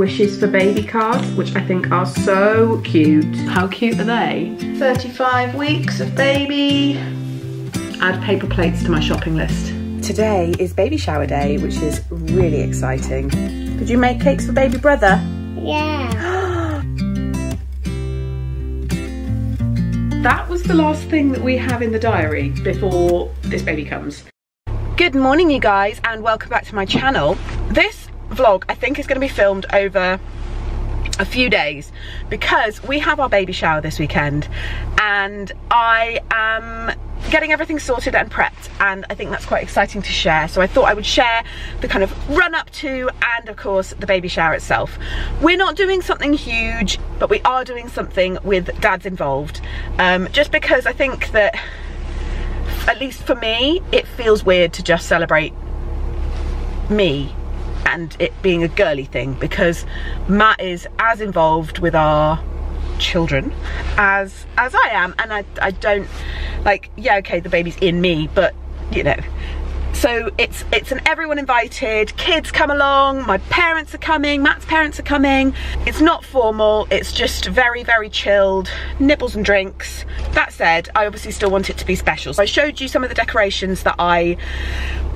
wishes for baby cards, which I think are so cute. How cute are they? 35 weeks of baby. Add paper plates to my shopping list. Today is baby shower day, which is really exciting. Did you make cakes for baby brother? Yeah. That was the last thing that we have in the diary before this baby comes. Good morning, you guys, and welcome back to my channel. This vlog I think is going to be filmed over a few days because we have our baby shower this weekend and I am getting everything sorted and prepped, and I think that's quite exciting to share. So I thought I would share the kind of run up to and of course the baby shower itself. We're not doing something huge, but we are doing something with dads involved, just because I think that, at least for me, it feels weird to just celebrate me and it being a girly thing, because Matt is as involved with our children as I am, and I don't, like, yeah, okay, the baby's in me, but you know, so it's an everyone invited, kids come along, my parents are coming, Matt's parents are coming. It's not formal, it's just very, very chilled, nibbles and drinks. That said, I obviously still want it to be special. So I showed you some of the decorations that I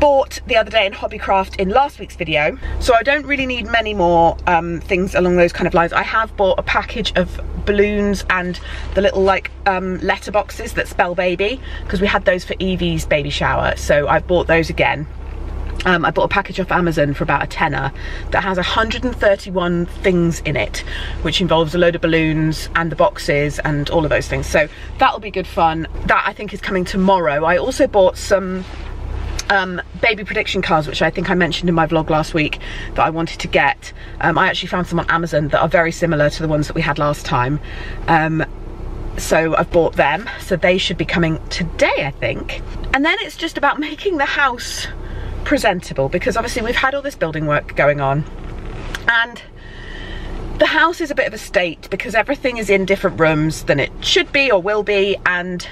bought the other day in Hobbycraft in last week's video, so I don't really need many more things along those kind of lines. I have bought a package of balloons and the little like letter boxes that spell baby, because we had those for Evie's baby shower, so I've bought those again. I bought a package off Amazon for about a tenner that has 131 things in it, which involves a load of balloons and the boxes and all of those things, so that'll be good fun. That I think is coming tomorrow. I also bought some baby prediction cards, which I think I mentioned in my vlog last week that I wanted to get. I actually found some on Amazon that are very similar to the ones that we had last time, so I've bought them, so they should be coming today, I think. And then it's just about making the house presentable, because obviously we've had all this building work going on and the house is a bit of a state because everything is in different rooms than it should be or will be, and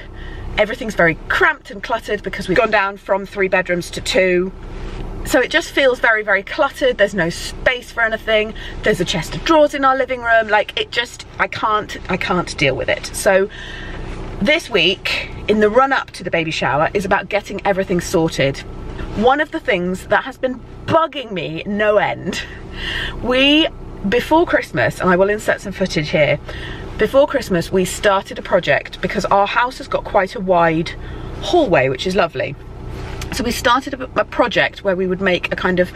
everything's very cramped and cluttered because we've gone down from 3 bedrooms to 2. So it just feels very, very cluttered. There's no space for anything. There's a chest of drawers in our living room. Like, it just, I can't deal with it. So this week, in the run up to the baby shower, is about getting everything sorted. One of the things that has been bugging me no end, before Christmas, and I will insert some footage here, before Christmas we started a project because our house has got quite a wide hallway, which is lovely. So we started a project where we would make a kind of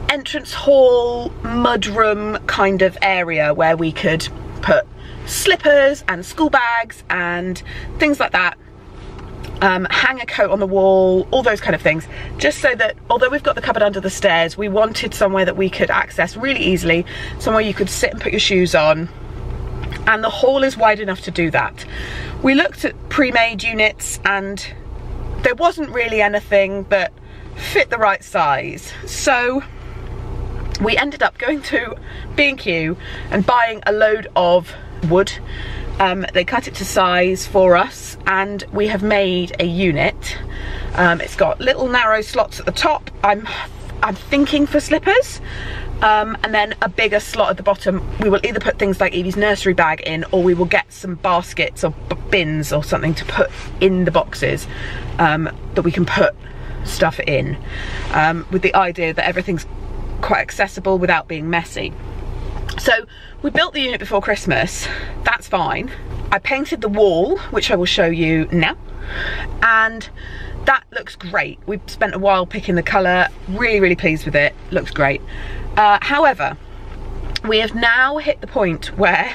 entrance hall, mudroom kind of area where we could put slippers and school bags and things like that, hang a coat on the wall, all those kind of things, just so that although we've got the cupboard under the stairs, we wanted somewhere that we could access really easily, somewhere you could sit and put your shoes on, and the hall is wide enough to do that. We looked at pre-made units and there wasn't really anything that fit the right size, so we ended up going to B&Q and buying a load of wood. They cut it to size for us and we have made a unit. It's got little narrow slots at the top, I'm thinking for slippers, and then a bigger slot at the bottom. We will either put things like Evie's nursery bag in, or we will get some baskets or bins or something to put in the boxes that we can put stuff in, with the idea that everything's quite accessible without being messy. So we built the unit before Christmas, that's fine. I painted the wall, which I will show you now, and that looks great. We've spent a while picking the colour, really, really pleased with it, looks great. However, we have now hit the point where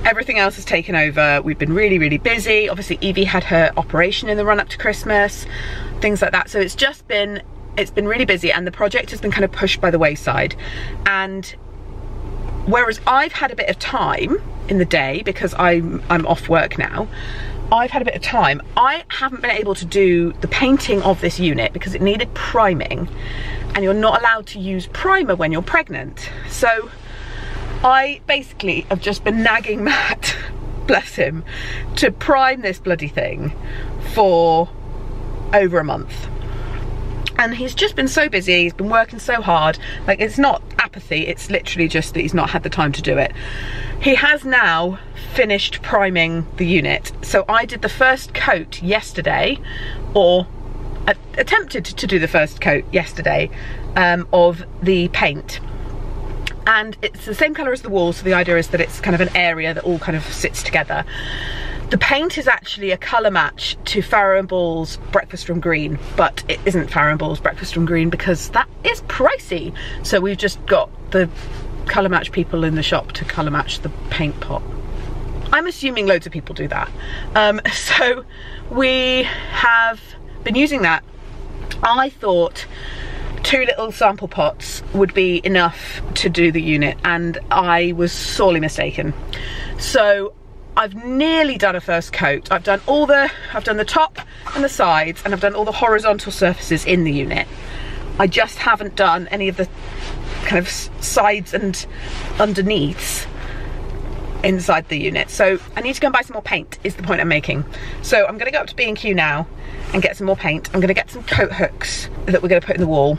everything else has taken over. We've been really, really busy. Obviously Evie had her operation in the run up to Christmas, things like that. So it's been really busy and the project has been kind of pushed by the wayside. And whereas I've had a bit of time in the day because I'm off work now, I've had a bit of time, I haven't been able to do the painting of this unit because it needed priming, and you're not allowed to use primer when you're pregnant. So I basically have just been nagging Matt, bless him, to prime this bloody thing for over a month. And he's just been so busy, he's been working so hard, like it's not apathy, it's literally just that he's not had the time to do it. He has now finished priming the unit. So I did the first coat yesterday, or attempted to do the first coat yesterday of the paint. And it's the same colour as the wall, so the idea is that it's kind of an area that all kind of sits together. The paint is actually a colour match to Farrow & Ball's Breakfast from Green, but it isn't Farrow & Ball's Breakfast from Green because that is pricey. So we've just got the colour match people in the shop to colour match the paint pot. I'm assuming loads of people do that. So we have been using that. I thought 2 little sample pots would be enough to do the unit, and I was sorely mistaken. So I've nearly done a first coat. I've done the top and the sides, and I've done all the horizontal surfaces in the unit. I just haven't done any of the kind of sides and underneaths inside the unit. So I need to go and buy some more paint, is the point I'm making. So I'm gonna go up to B&Q now and get some more paint. I'm gonna get some coat hooks that we're gonna put in the wall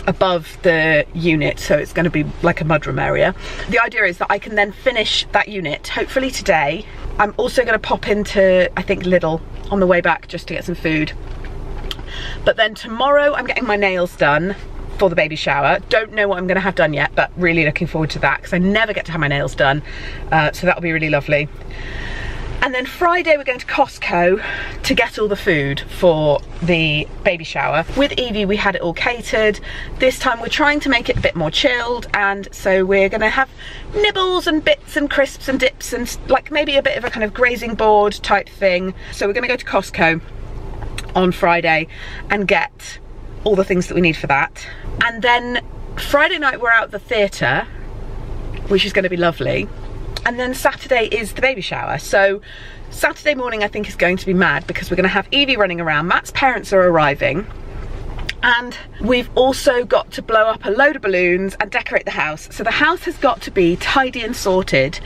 above the unit, so it's going to be like a mudroom area. The idea is that I can then finish that unit hopefully today. I'm also going to pop into, I think, Lidl on the way back just to get some food. But then tomorrow I'm getting my nails done for the baby shower. Don't know what I'm going to have done yet, but really looking forward to that because I never get to have my nails done, so that'll be really lovely. And then Friday we're going to Costco to get all the food for the baby shower. With Evie we had it all catered. This time we're trying to make it a bit more chilled, and so we're going to have nibbles and bits and crisps and dips and like maybe a bit of a kind of grazing board type thing. So we're going to go to Costco on Friday and get all the things that we need for that. And then Friday night we're out at the theatre, which is going to be lovely. And then Saturday is the baby shower. So Saturday morning I think is going to be mad because we're going to have Evie running around. Matt's parents are arriving. And we've also got to blow up a load of balloons and decorate the house. So the house has got to be tidy and sorted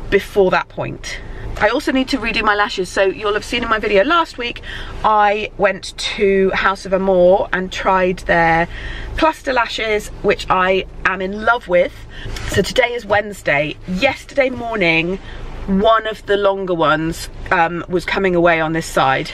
before that point. I also need to redo my lashes. So you'll have seen in my video last week, I went to House of Amor and tried their cluster lashes, which I am in love with. So today is Wednesday. Yesterday morning, one of the longer ones was coming away on this side.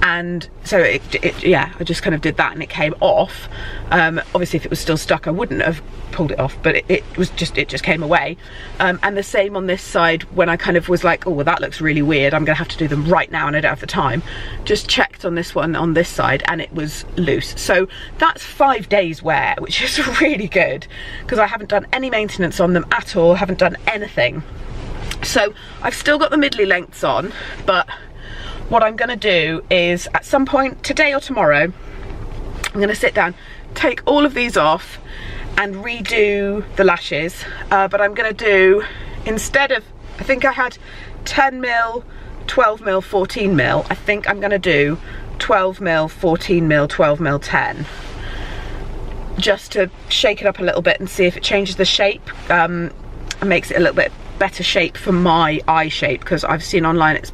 And so yeah, I just kind of did that and it came off. Obviously if it was still stuck I wouldn't have pulled it off, but it just came away. And the same on this side, when I kind of was like, oh well, that looks really weird, I'm gonna have to do them right now and I don't have the time. Just checked on this one on this side and it was loose. So that's 5 days wear, which is really good because I haven't done any maintenance on them at all, haven't done anything. So I've still got the middly lengths on, but what I'm going to do is at some point today or tomorrow I'm going to sit down, take all of these off and redo the lashes, but I'm going to do, instead of, I think I had 10mm, 12mm, 14mm, I think I'm going to do 12mm, 14mm, 12mm, 10, just to shake it up a little bit and see if it changes the shape, and makes it a little bit better shape for my eye shape, because I've seen online it's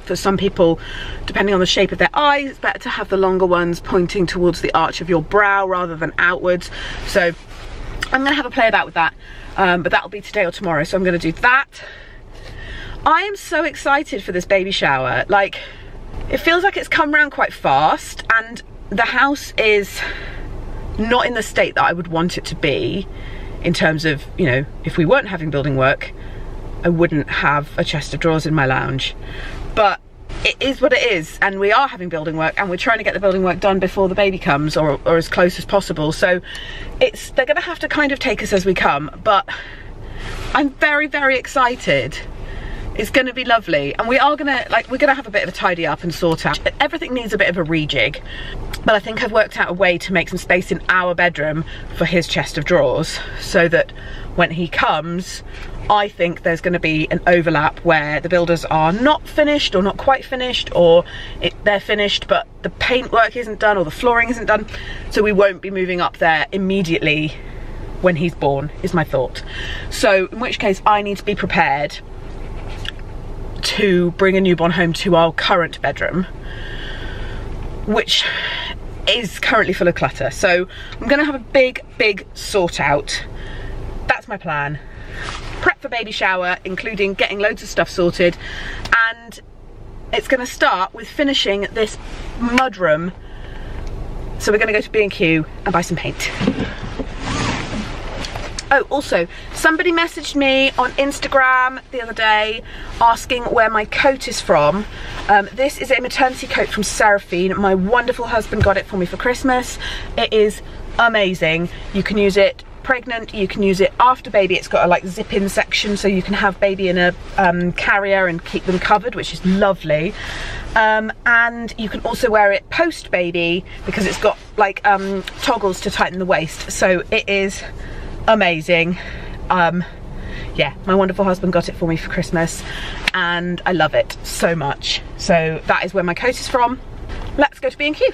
for some people, depending on the shape of their eyes, it's better to have the longer ones pointing towards the arch of your brow rather than outwards. So I'm gonna have a play about with that, but that'll be today or tomorrow, so I'm gonna do that. I am so excited for this baby shower. Like, it feels like it's come around quite fast, and the house is not in the state that I would want it to be, in terms of, you know, if we weren't having building work I wouldn't have a chest of drawers in my lounge, but it is what it is, and we are having building work and we're trying to get the building work done before the baby comes, or as close as possible. So they're gonna have to kind of take us as we come, but I'm very, very excited. It's gonna be lovely, and we're gonna have a bit of a tidy up and sort out. Everything needs a bit of a rejig, but I think I've worked out a way to make some space in our bedroom for his chest of drawers, so that when he comes, I think there's going to be an overlap where the builders are not finished or not quite finished, or they're finished but the paint work isn't done or the flooring isn't done, so we won't be moving up there immediately when he's born, is my thought. So in which case I need to be prepared to bring a newborn home to our current bedroom, which is currently full of clutter. So I'm gonna have a big sort out. That's my plan. Prep for baby shower, including getting loads of stuff sorted, and it's gonna start with finishing this mudroom. So we're gonna go to B&Q and buy some paint. Oh, also, somebody messaged me on Instagram the other day asking where my coat is from. This is a maternity coat from Seraphine. My wonderful husband got it for me for Christmas. It is amazing. You can use it pregnant, you can use it after baby. It's got a like zip-in section, so you can have baby in a carrier and keep them covered, which is lovely. And you can also wear it post baby because it's got like toggles to tighten the waist. So it is amazing. Yeah, my wonderful husband got it for me for Christmas and I love it so much. So that is where my coat is from. Let's go to B&Q.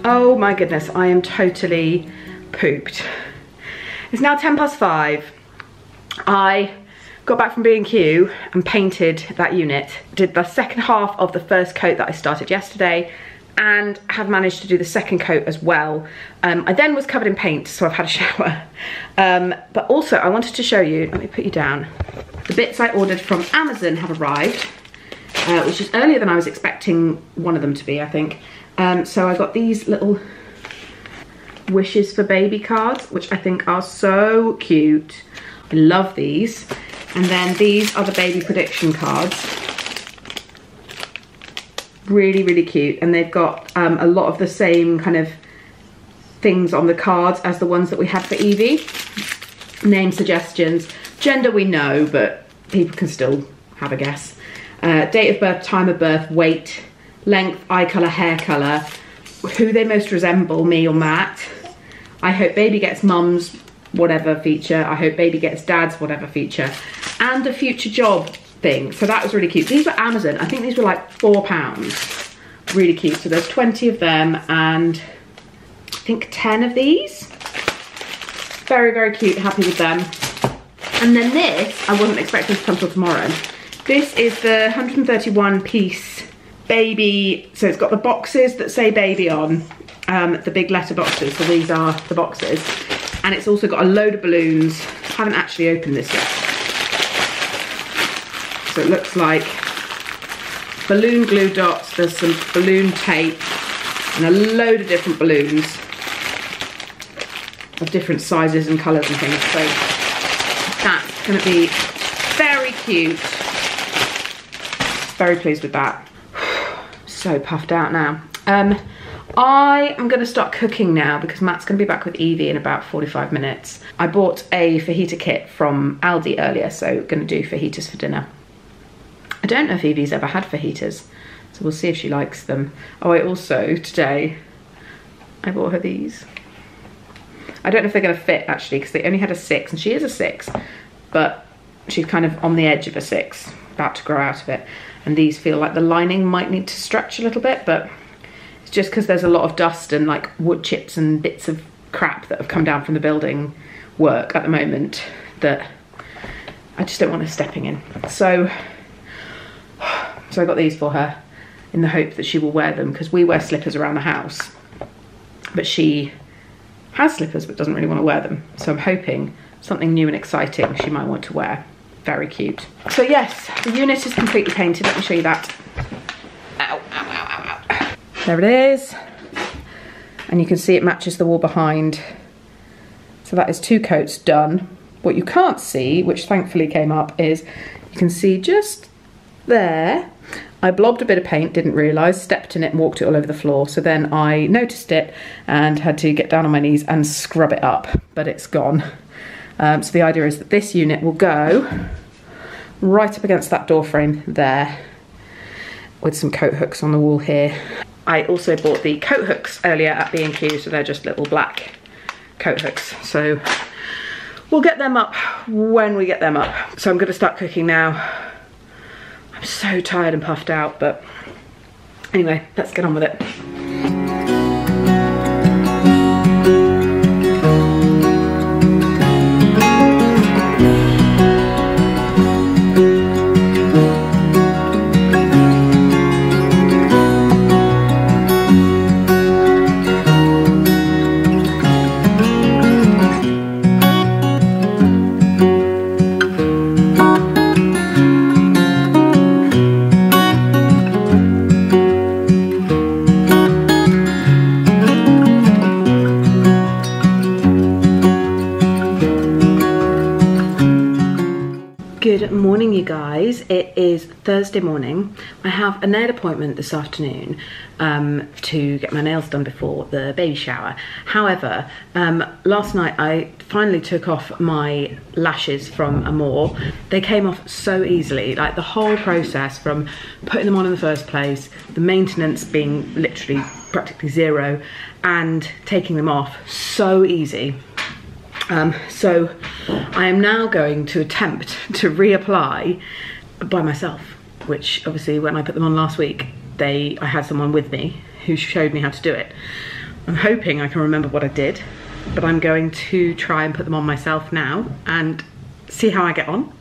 Oh my goodness, I am totally pooped. It's now 5:10. I got back from B&Q and painted that unit. Did the second half of the first coat that I started yesterday and have managed to do the second coat as well. I then was covered in paint, so I've had a shower. But also I wanted to show you, let me put you down, the bits I ordered from Amazon have arrived, which is earlier than I was expecting one of them to be, I think. So I got these little wishes for baby cards, which I think are so cute. I love these. And then these are the baby prediction cards. Really cute. And they've got a lot of the same kind of things on the cards as the ones that we had for Evie. Name suggestions. Gender we know, but people can still have a guess. Date of birth, time of birth, weight, length, eye colour, hair colour, who they most resemble, me or Matt. I hope baby gets mum's whatever feature. I hope baby gets dad's whatever feature. And a future job thing. So that was really cute. These were Amazon. I think these were like £4. Really cute. So there's 20 of them and I think 10 of these. Very cute. Happy with them. And then this, I wasn't expecting to come till tomorrow. This is the 131 piece baby, so it's got the boxes that say baby on, the big letter boxes, so these are the boxes, and it's also got a load of balloons. I haven't actually opened this yet, so it looks like balloon glue dots, there's some balloon tape and a load of different balloons of different sizes and colours and things, so that's going to be very cute. Very pleased with that. So puffed out now. I am going to start cooking now because Matt's going to be back with Evie in about 45 minutes. I bought a fajita kit from Aldi earlier, so going to do fajitas for dinner. I don't know if Evie's ever had fajitas, so we'll see if she likes them. Oh, I also, today, I bought her these. I don't know if they're going to fit actually because they only had a 6 and she is a 6, but she's kind of on the edge of a 6, about to grow out of it. And these feel like the lining might need to stretch a little bit, but it's just because there's a lot of dust and like wood chips and bits of crap that have come down from the building work at the moment that I just don't want her stepping in. So I got these for her in the hope that she will wear them because we wear slippers around the house, but she has slippers but doesn't really want to wear them. So I'm hoping something new and exciting she might want to wear. Very cute. So yes, the unit is completely painted. Let me show you that. Ow, ow, ow, ow, ow. There it is. And you can see it matches the wall behind. So that is 2 coats done. What you can't see, which thankfully came up, is you can see just there, I blobbed a bit of paint, didn't realise, stepped in it and walked it all over the floor. So then I noticed it and had to get down on my knees and scrub it up, but it's gone. So the idea is that this unit will go right up against that door frame there with some coat hooks on the wall here. I also bought the coat hooks earlier at B&Q, so they're just little black coat hooks. So we'll get them up when we get them up. So I'm gonna start cooking now. I'm so tired and puffed out, but anyway, let's get on with it. Good morning, you guys. It is Thursday morning. I have a nail appointment this afternoon to get my nails done before the baby shower. However, last night I finally took off my lashes from Amor. They came off so easily, like the whole process from putting them on in the first place, the maintenance being literally practically zero, and taking them off, so easy. So I am now going to attempt to reapply by myself, which obviously when I put them on last week, I had someone with me who showed me how to do it. I'm hoping I can remember what I did, but I'm going to try and put them on myself now and see how I get on.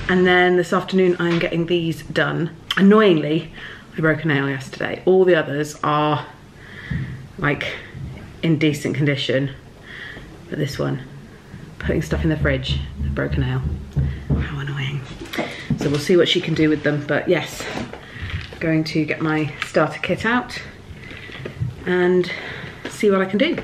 And then this afternoon I'm getting these done. Annoyingly, I broke a nail yesterday. All the others are like in decent condition, but this one, putting stuff in the fridge, a broken nail. How annoying. So we'll see what she can do with them, but yes, going to get my starter kit out and see what I can do.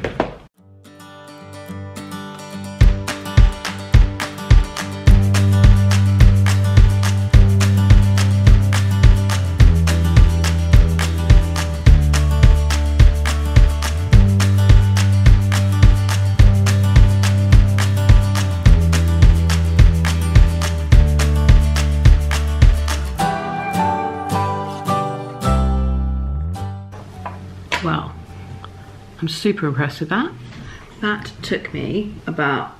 Well, I'm super impressed with that. That took me about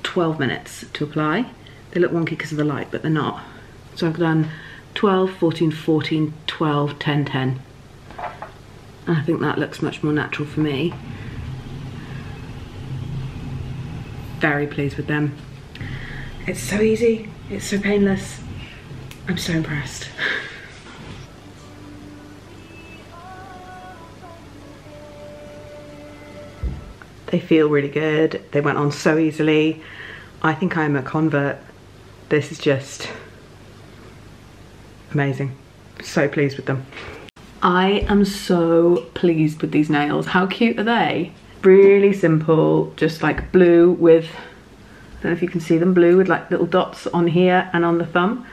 12 minutes to apply. They look wonky because of the light, but they're not. So I've done 12, 14, 14, 12, 10, 10. And I think that looks much more natural for me. Very pleased with them. It's so easy, it's so painless. I'm so impressed. They feel really good. They went on so easily. I think I'm a convert. This is just amazing. So pleased with them. I am so pleased with these nails. How cute are they? Really simple, just like blue with, I don't know if you can see them, blue with like little dots on here and on the thumb.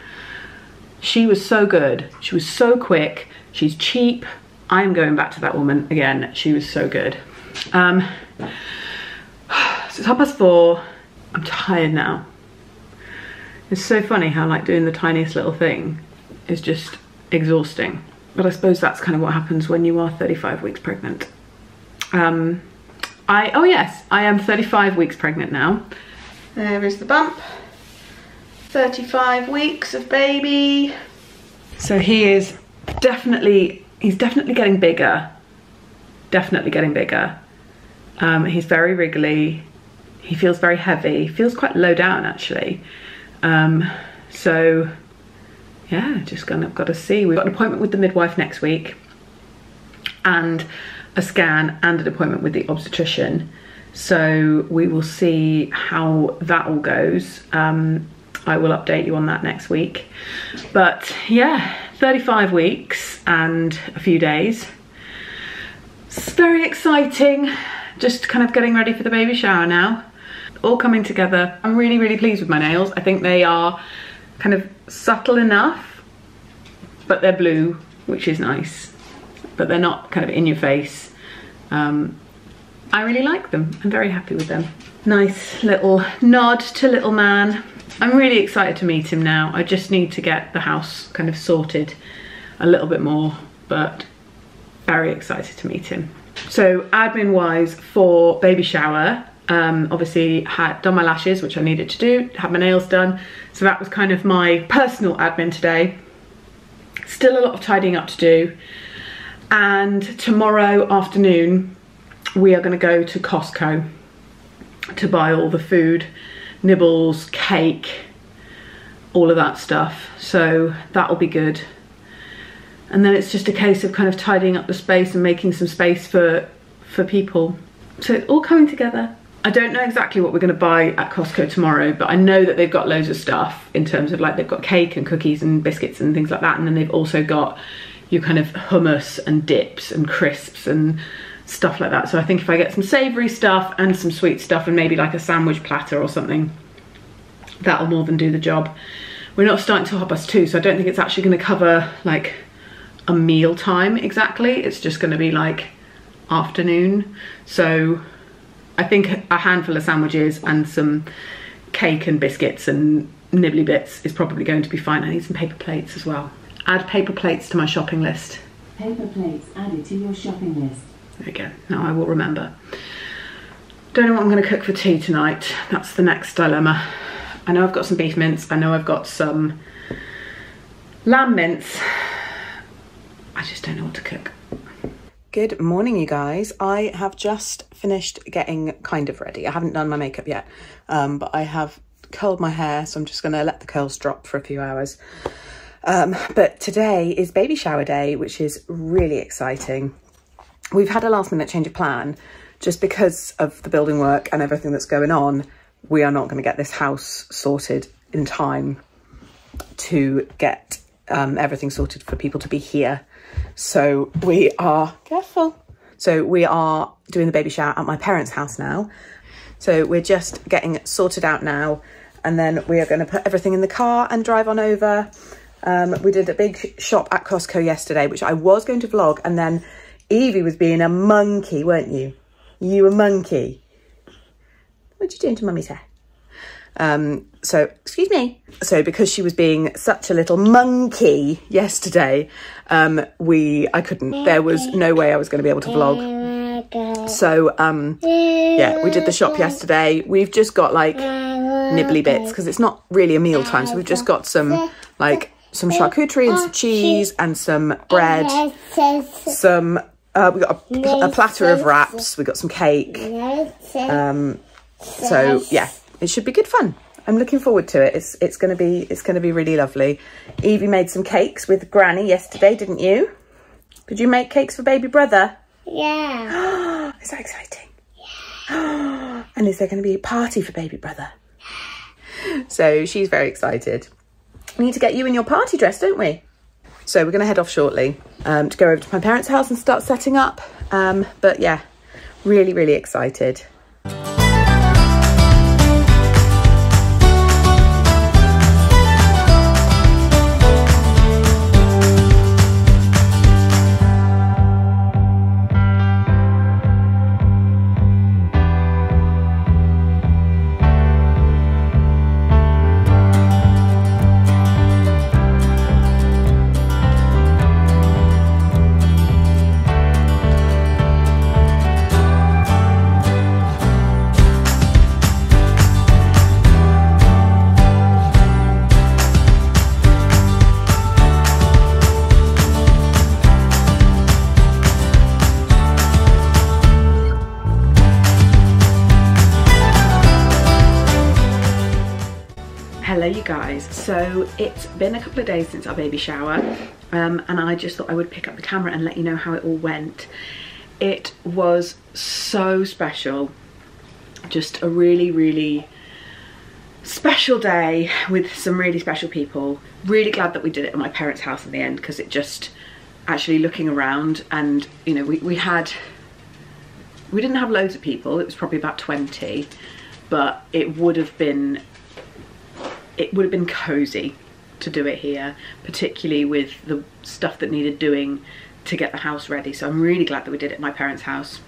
She was so good. She was so quick. She's cheap. I'm going back to that woman again. She was so good. So it's 4:30. I'm tired now. It's so funny how like doing the tiniest little thing is just exhausting. But I suppose that's kind of what happens when you are 35 weeks pregnant. Oh yes, I am 35 weeks pregnant now. There is the bump. 35 weeks of baby. So he's definitely getting bigger. Definitely getting bigger. He's very wriggly. He feels very heavy. He feels quite low down actually. So yeah, just kind of got to see. We've got an appointment with the midwife next week and a scan and an appointment with the obstetrician. So we will see how that all goes. I will update you on that next week. But yeah, 35 weeks and a few days. It's very exciting. Just kind of getting ready for the baby shower now. All coming together. I'm really, really pleased with my nails. I think they are kind of subtle enough, but they're blue, which is nice. But they're not kind of in your face. I really like them. I'm very happy with them. Nice little nod to little man. I'm really excited to meet him now. I just need to get the house kind of sorted a little bit more, but very excited to meet him. So admin wise for baby shower, obviously had done my lashes, which I needed to do, had my nails done. So that was kind of my personal admin today. Still a lot of tidying up to do. And tomorrow afternoon, we are gonna go to Costco to buy all the food, nibbles, cake, all of that stuff. So that'll be good. And then it's just a case of kind of tidying up the space and making some space for people. So it's all coming together. I don't know exactly what we're going to buy at Costco tomorrow, but I know that they've got loads of stuff in terms of like they've got cake and cookies and biscuits and things like that. And then they've also got your kind of hummus and dips and crisps and stuff like that. So I think if I get some savoury stuff and some sweet stuff and maybe like a sandwich platter or something, that'll more than do the job. We're not starting till 2:30, so I don't think it's actually going to cover like a meal time exactly. It's just going to be like afternoon. So I think a handful of sandwiches and some cake and biscuits and nibbly bits is probably going to be fine. I need some paper plates as well. Add paper plates to my shopping list. Paper plates added to your shopping list. There we go. Now I will remember. Don't know what I'm going to cook for tea tonight. That's the next dilemma. I know I've got some beef mince. I know I've got some lamb mince. I just don't know what to cook. Good morning, you guys. I have just finished getting kind of ready. I haven't done my makeup yet, but I have curled my hair, so I'm just going to let the curls drop for a few hours. But today is baby shower day, which is really exciting. We've had a last minute change of plan just because of the building work and everything that's going on. We are not going to get this house sorted in time to get everything sorted for people to be here. So we are, careful. So we are doing the baby shower at my parents' house now. So we're just getting it sorted out now. And then we are going to put everything in the car and drive on over. We did a big shop at Costco yesterday, which I was going to vlog. And then Evie was being a monkey, weren't you? You a monkey. What are you doing to mummy's hair? So, excuse me. So because she was being such a little monkey yesterday, I couldn't. There was no way I was going to be able to vlog. So, yeah, we did the shop yesterday. We've just got like nibbly bits because it's not really a meal time. So we've just got some like some charcuterie and some cheese and some bread. Some, we got a platter of wraps. We got some cake. So yeah, it should be good fun. I'm looking forward to it. It's gonna be really lovely. Evie made some cakes with Granny yesterday, didn't you? Did you make cakes for baby brother? Yeah. Is that exciting? Yeah. And is there gonna be a party for baby brother? So she's very excited. We need to get you in your party dress, don't we? So we're gonna head off shortly to go over to my parents' house and start setting up. But yeah, really, really excited. Hello you guys, so it's been a couple of days since our baby shower and I just thought I would pick up the camera and let you know how it all went. It was so special, just a really, really special day with some really special people. Really glad that we did it at my parents' house in the end, because it just actually looking around and you know we didn't have loads of people, it was probably about 20, but it would have been cozy to do it here, particularly with the stuff that needed doing to get the house ready. So I'm really glad that we did it at my parents' house.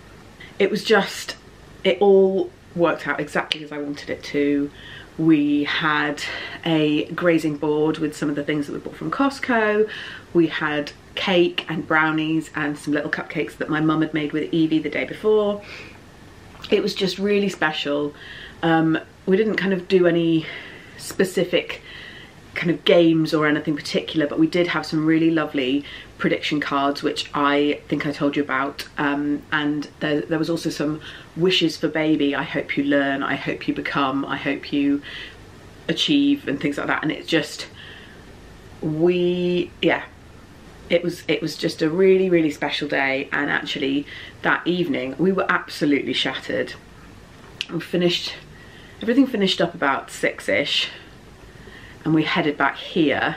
It was just, it all worked out exactly as I wanted it to. We had a grazing board with some of the things that we bought from Costco. We had cake and brownies and some little cupcakes that my mum had made with Evie the day before. It was just really special. We didn't kind of do any specific kind of games or anything particular, but we did have some really lovely prediction cards, which I think I told you about, and there was also some wishes for baby. I hope you learn, I hope you become, I hope you achieve, and things like that. And it's just, it was just a really, really special day. And actually that evening we were absolutely shattered. Everything finished up about 6ish, and we headed back here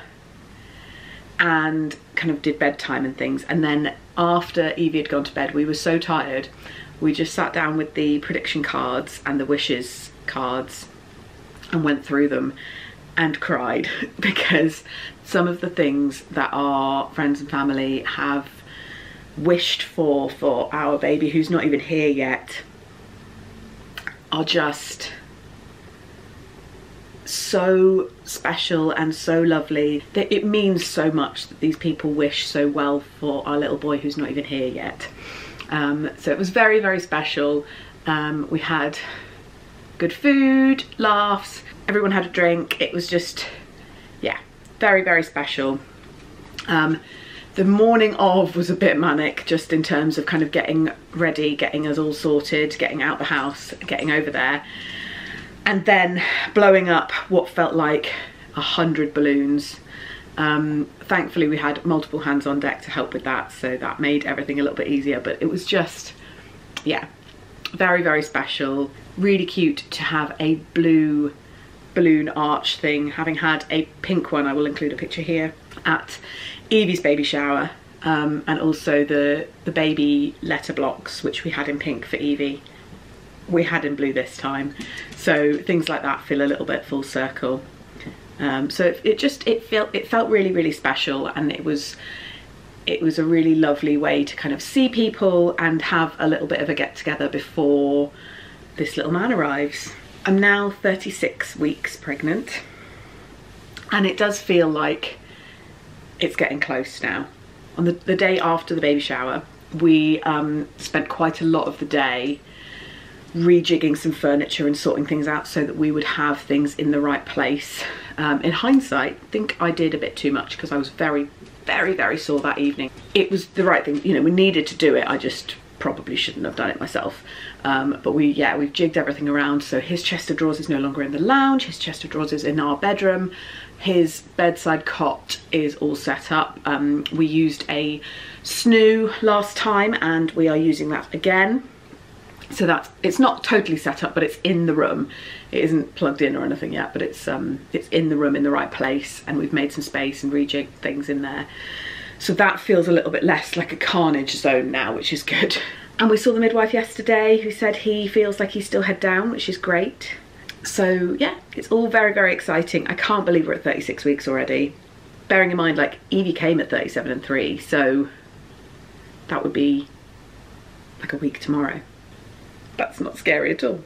and kind of did bedtime and things. And then after Evie had gone to bed, we were so tired, we just sat down with the prediction cards and the wishes cards and went through them and cried because some of the things that our friends and family have wished for our baby, who's not even here yet, are just so special and so lovely. That it means so much that these people wish so well for our little boy who's not even here yet. So it was very, very special. We had good food, laughs, everyone had a drink. It was just, yeah, very, very special. The morning of was a bit manic, just in terms of kind of getting ready, getting us all sorted, getting out the house, getting over there, and then blowing up what felt like 100 balloons. Thankfully we had multiple hands on deck to help with that, so that made everything a little bit easier. But it was just, yeah, very, very special. Really cute to have a blue balloon arch thing, having had a pink one, I will include a picture here, at Evie's baby shower, and also the baby letter blocks, which we had in pink for Evie, we had in blue this time. So things like that feel a little bit full circle. So it felt really, really special, and it was a really lovely way to kind of see people and have a little bit of a get together before this little man arrives. I'm now 36 weeks pregnant, and it does feel like it's getting close now. On the day after the baby shower, we spent quite a lot of the day rejigging some furniture and sorting things out so that we would have things in the right place. In hindsight, I think I did a bit too much because I was very, very, very sore that evening. It was the right thing, you know, we needed to do it. I just probably shouldn't have done it myself. But we've jigged everything around. So his chest of drawers is no longer in the lounge, his chest of drawers is in our bedroom. His bedside cot is all set up. We used a snoo last time and we are using that again. So it's not totally set up, but it's in the room. It isn't plugged in or anything yet, but it's in the room in the right place, and we've made some space and rejigged things in there. So that feels a little bit less like a carnage zone now, which is good. And we saw the midwife yesterday, who said he feels like he's still head down, which is great. So yeah, it's all very, very exciting. I can't believe we're at 36 weeks already. Bearing in mind, like, Evie came at 37 and 3, so that would be like a week tomorrow. That's not scary at all.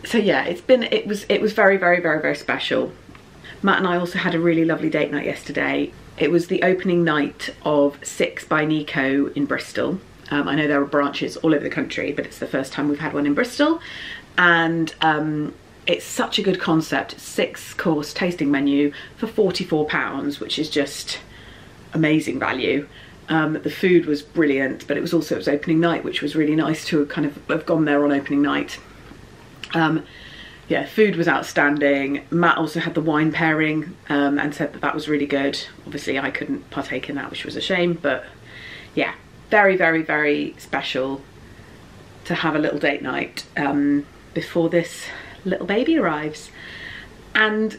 So yeah, it was very, very, very, very special. Matt and I also had a really lovely date night yesterday. It was the opening night of 6 by Nico in Bristol. I know there are branches all over the country, but it's the first time we've had one in Bristol. And it's such a good concept. 6-course tasting menu for £44, which is just amazing value. The food was brilliant, but it was opening night, which was really nice to kind of have gone there on opening night. Yeah, food was outstanding. Matt also had the wine pairing and said that was really good. Obviously I couldn't partake in that, which was a shame, but yeah, very, very, very special to have a little date night before this little baby arrives. And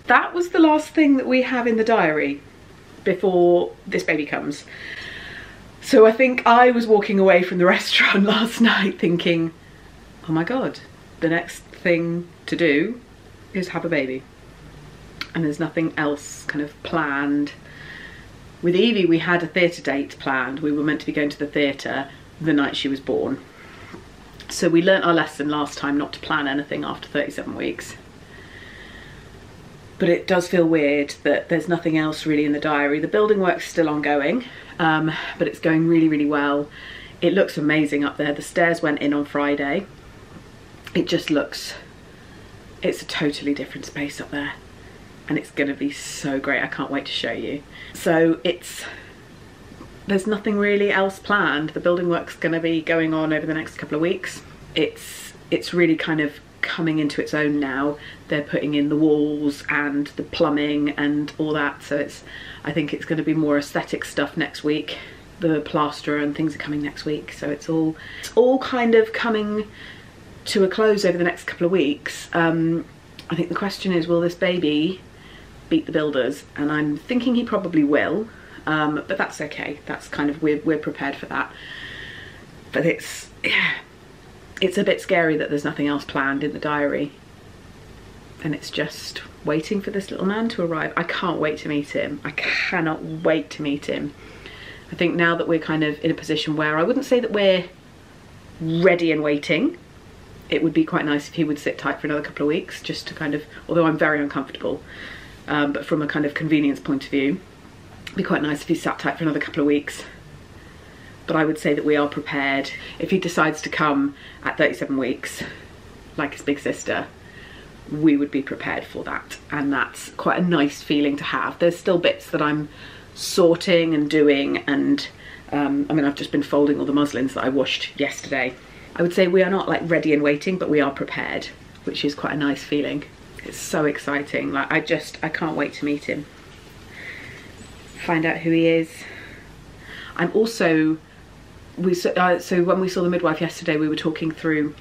that was the last thing that we have in the diary before this baby comes. So I think I was walking away from the restaurant last night thinking, oh my god, the next thing to do is have a baby, and there's nothing else kind of planned. With Evie, we had a theatre date planned. We were meant to be going to the theatre the night she was born, So we learnt our lesson last time not to plan anything after 37 weeks. But it does feel weird that there's nothing else really in the diary. The building work's still ongoing, but it's going really, really well. It looks amazing up there. The stairs went in on Friday. It just looks, it's a totally different space up there. And it's gonna be so great. I can't wait to show you. So there's nothing really else planned. The building work's gonna be going on over the next couple of weeks. It's really kind of coming into its own now. They're putting in the walls and the plumbing and all that, so I think it's going to be more aesthetic stuff next week. The plaster and things are coming next week, so it's all kind of coming to a close over the next couple of weeks. I think the question is, will this baby beat the builders? And I'm thinking he probably will, but that's okay. That's kind of, we're prepared for that. But it's a bit scary that there's nothing else planned in the diary, and it's just waiting for this little man to arrive. I can't wait to meet him. I cannot wait to meet him. I think now that we're kind of in a position where I wouldn't say that we're ready and waiting, it would be quite nice if he would sit tight for another couple of weeks, just to kind of, although I'm very uncomfortable, but from a kind of convenience point of view, it'd be quite nice if he sat tight for another couple of weeks. But I would say that we are prepared. If he decides to come at 37 weeks, like his big sister, we would be prepared for that. And that's quite a nice feeling to have. There's still bits that I'm sorting and doing, and I mean, I've just been folding all the muslins that I washed yesterday. I would say we are not like ready and waiting, but we are prepared, which is quite a nice feeling. It's so exciting. Like, I can't wait to meet him. Find out who he is. I'm also, so when we saw the midwife yesterday, we were talking through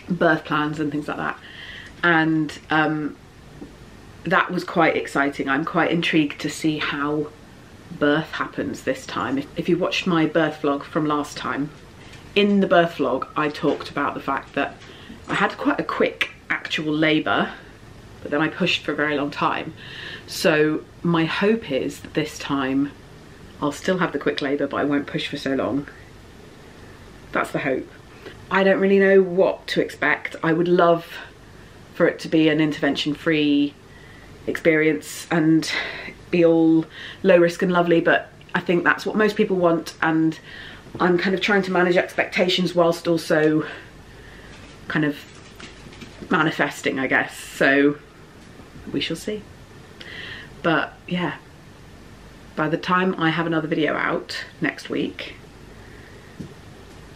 birth plans and things like that, and that was quite exciting. I'm quite intrigued to see how birth happens this time. If you watched my birth vlog from last time, in the birth vlog I talked about the fact that I had quite a quick actual labour, but then I pushed for a very long time. So my hope is that this time I'll still have the quick labour, but I won't push for so long. That's the hope. I don't really know what to expect. I would love for it to be an intervention-free experience and be all low risk and lovely, but I think that's what most people want, and I'm kind of trying to manage expectations whilst also kind of manifesting, I guess. So we shall see. But yeah, by the time I have another video out next week,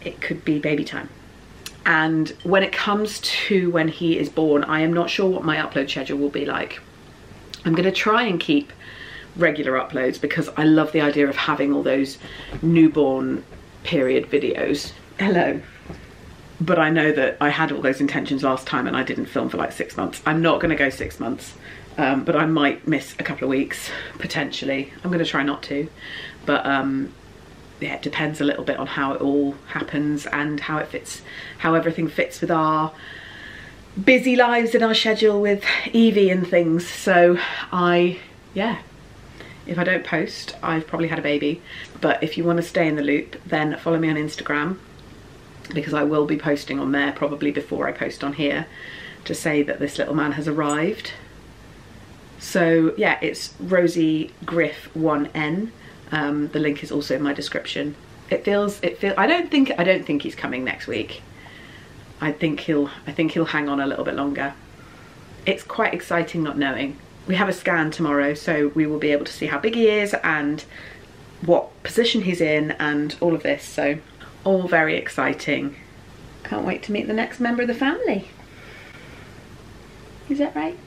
it could be baby time. And when it comes to when he is born, I am not sure what my upload schedule will be like. I'm going to try and keep regular uploads because I love the idea of having all those newborn period videos. Hello. But I know that I had all those intentions last time and I didn't film for like 6 months. I'm not going to go 6 months, but I might miss a couple of weeks, potentially. I'm going to try not to, but yeah, it depends a little bit on how it all happens and how it fits, how everything fits with our busy lives and our schedule with Evie and things. So yeah, if I don't post, I've probably had a baby. But if you want to stay in the loop, then follow me on Instagram, because I will be posting on there probably before I post on here to say that this little man has arrived. So yeah, it's Rosie Griff 1N. The link is also in my description. I don't think he's coming next week. I think he'll hang on a little bit longer. It's quite exciting not knowing. We have a scan tomorrow, so we will be able to see how big he is and what position he's in and all of this. So all very exciting. Can't wait to meet the next member of the family. Is that right?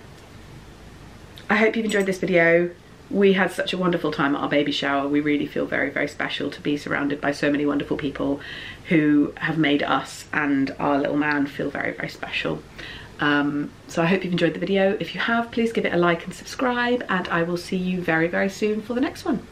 I hope you've enjoyed this video. We had such a wonderful time at our baby shower. We really feel very, very special to be surrounded by so many wonderful people who have made us and our little man feel very, very special. So I hope you've enjoyed the video. If you have, please give it a like and subscribe, and I will see you very, very soon for the next one.